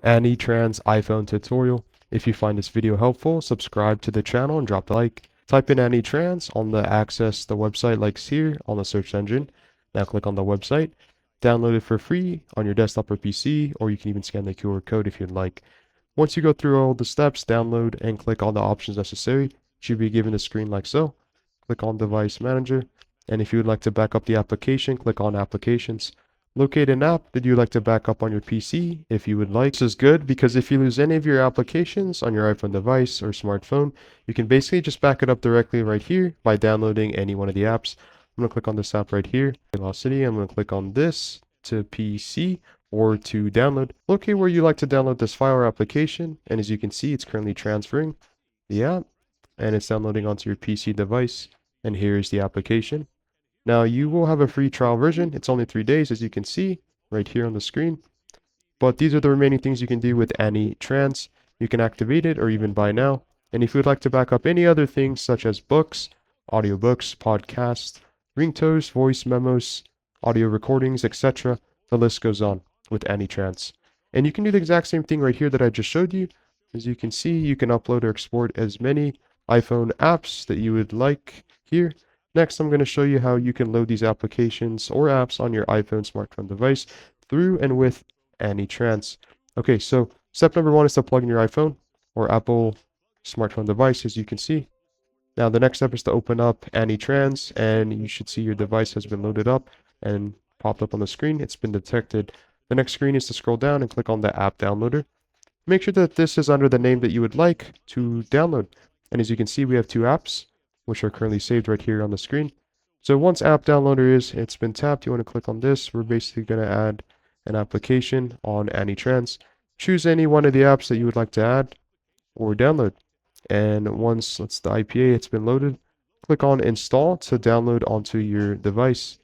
AnyTrans iPhone tutorial. If you find this video helpful, subscribe to the channel and drop a like. Type in AnyTrans on the access the website links here on the search engine. Now click on the website. Download it for free on your desktop or PC, or you can even scan the QR code if you'd like. Once you go through all the steps, download and click on the options necessary. You should be given a screen like so. Click on Device Manager, and if you would like to back up the application, click on Applications. Locate an app that you'd like to back up on your PC if you would like. This is good because if you lose any of your applications on your iPhone device or smartphone, you can basically just back it up directly right here by downloading any one of the apps. I'm going to click on this app right here, Velocity. I'm going to click on this to PC or to download. Locate where you like to download this file or application, and as you can see, it's currently transferring the app, and it's downloading onto your PC device, and here's the application. Now you will have a free trial version. It's only 3 days, as you can see right here on the screen. But these are the remaining things you can do with AnyTrans. You can activate it or even buy now. And if you would like to back up any other things such as books, audiobooks, podcasts, ringtones, voice memos, audio recordings, etc., the list goes on with AnyTrans. And you can do the exact same thing right here that I just showed you. As you can see, you can upload or export as many iPhone apps that you would like here. Next, I'm going to show you how you can load these applications or apps on your iPhone smartphone device through and with AnyTrans. Okay, so step number 1 is to plug in your iPhone or Apple smartphone device, as you can see. Now, the next step is to open up AnyTrans, and you should see your device has been loaded up and popped up on the screen. It's been detected. The next screen is to scroll down and click on the app downloader. Make sure that this is under the name that you would like to download. And as you can see, we have 2 apps, which are currently saved right here on the screen. So once app downloader it's been tapped, you want to click on this. We're basically going to add an application on AnyTrans. Choose any one of the apps that you would like to add or download. And once it's the IPA, it's been loaded, click on install to download onto your device.